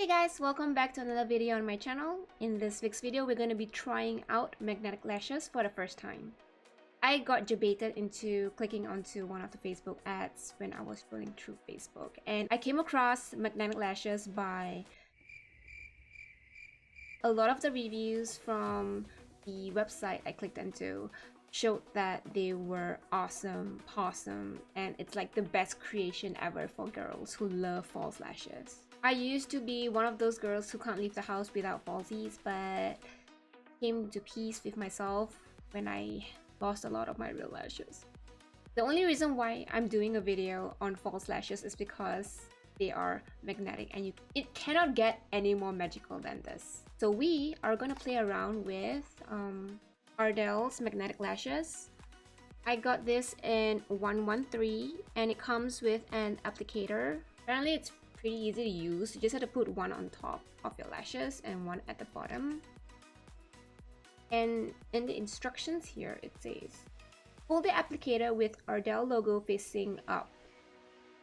Hey guys, welcome back to another video on my channel. In this week's video, we're going to be trying out magnetic lashes for the first time. I got debated into clicking onto one of the Facebook ads when I was scrolling through Facebook, and I came across magnetic lashes by a lot of the reviews from the website I clicked into showed that they were awesome, and it's like the best creation ever for girls who love false lashes. I used to be one of those girls who can't leave the house without falsies, but came to peace with myself when I lost a lot of my real lashes. The only reason why I'm doing a video on false lashes is because they are magnetic, and it cannot get any more magical than this. So we are gonna play around with Ardell's magnetic lashes. I got this in 113 and it comes with an applicator. Apparently it's pretty easy to use. You just have to put one on top of your lashes and one at the bottom. And in the instructions here it says, hold the applicator with Ardell logo facing up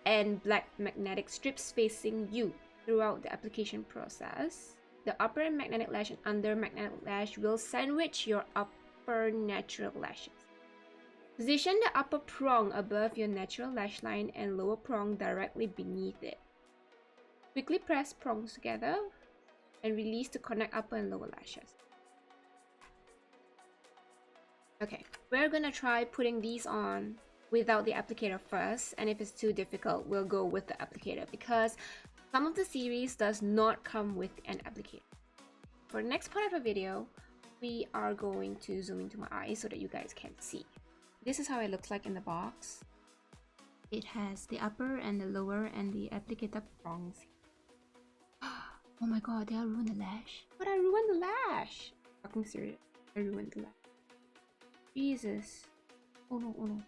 and black magnetic strips facing you throughout the application process. The upper magnetic lash and under magnetic lash will sandwich your upper natural lashes. Position the upper prong above your natural lash line and lower prong directly beneath it. Quickly press prongs together and release to connect upper and lower lashes. Okay, we're gonna try putting these on without the applicator first, and if it's too difficult, we'll go with the applicator because some of the series does not come with an applicator. For the next part of the video, we are going to zoom into my eyes so that you guys can see. This is how it looks like in the box. It has the upper and the lower and the applicator prongs. Oh my god, did I ruin the lash? But I ruined the lash! Fucking serious. I ruined the lash. Jesus. Oh no, oh no.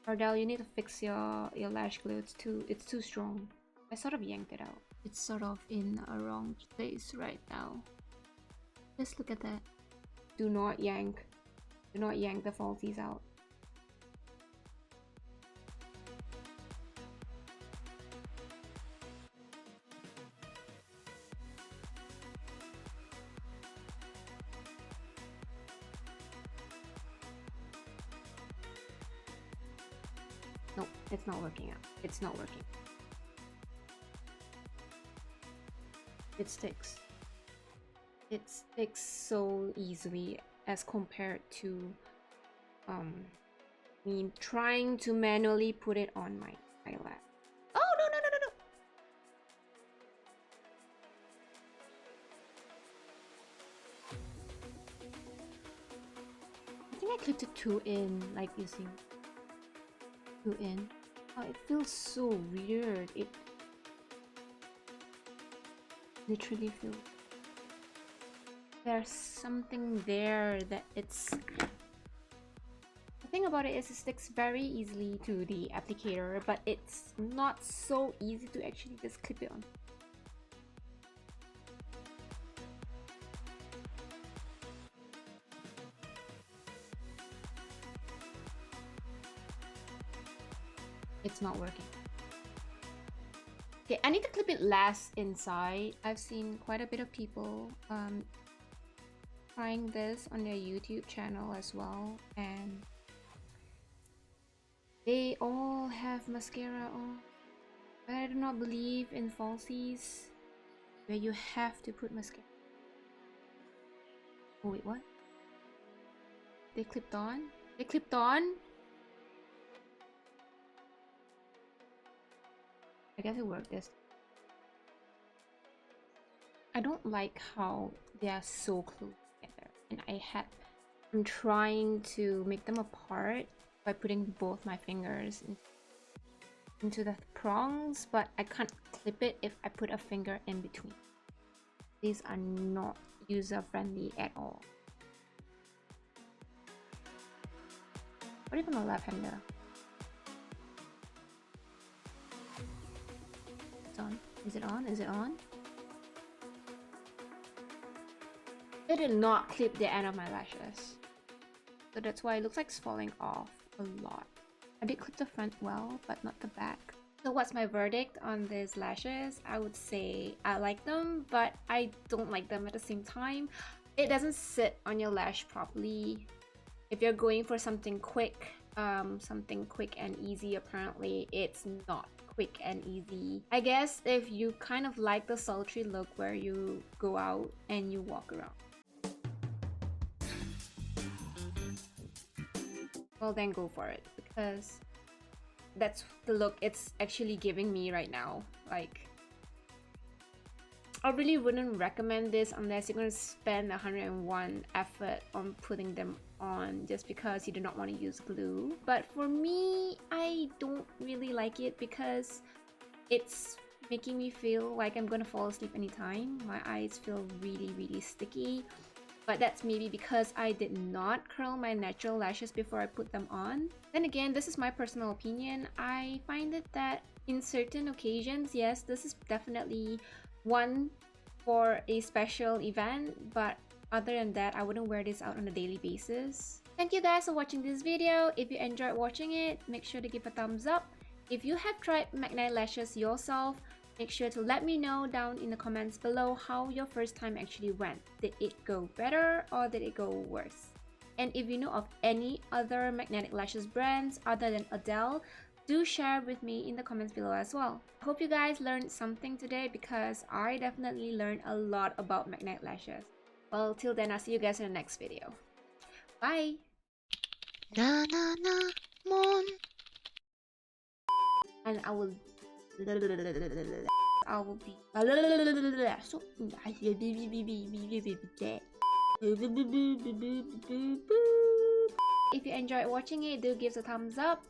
Ardell, you need to fix your lash glue. It's too strong. I sort of yanked it out. It's sort of in a wrong place right now. Just look at that. Do not yank. Do not yank the falsies out. Nope, it's not working out. It's not working. It sticks. It sticks so easily as compared to me trying to manually put it on my eyelash. Oh no no no no no! I think I clipped it too in, like you see. Too in. Oh, it feels so weird. It literally feels. There's something there that it's. The thing about it is it sticks very easily to the applicator, but it's not so easy to actually just clip it on. It's not working. Okay, I need to clip it last inside. I've seen quite a bit of people trying this on their YouTube channel as well, and they all have mascara on. But I do not believe in falsies where you have to put mascara. Oh wait, what? They clipped on? They clipped on? I guess it worked this. I don't like how they are so close together, and I'm trying to make them apart by putting both my fingers into the prongs, but I can't clip it if I put a finger in between. These are not user friendly at all. What if I'm a left-hander? It's on. Is it on? Is it on? It did not clip the end of my lashes, so that's why it looks like it's falling off a lot. I did clip the front well, but not the back. So what's my verdict on these lashes? I would say I like them, but I don't like them at the same time. It doesn't sit on your lash properly. If you're going for something quick and easy, apparently it's not quick and easy. I guess if you kind of like the sultry look where you go out and you walk around, well then go for it, because that's the look it's actually giving me right now. Like, I really wouldn't recommend this unless you're going to spend 101 effort on putting them on just because you do not want to use glue. But for me, I don't really like it because it's making me feel like I'm gonna fall asleep anytime. My eyes feel really sticky. But that's maybe because I did not curl my natural lashes before I put them on. Then again, this is my personal opinion. I find it that in certain occasions, yes, this is definitely one for a special event, but other than that, I wouldn't wear this out on a daily basis. Thank you guys for watching this video. If you enjoyed watching it, make sure to give a thumbs up. If you have tried magnetic lashes yourself, make sure to let me know down in the comments below how your first time actually went. Did it go better or did it go worse? And if you know of any other magnetic lashes brands other than Ardell, do share with me in the comments below as well. I hope you guys learned something today because I definitely learned a lot about magnetic lashes. Well, till then, I'll see you guys in the next video. Bye! Nananamonn. And I will be so if you enjoyed watching it, do give a thumbs up.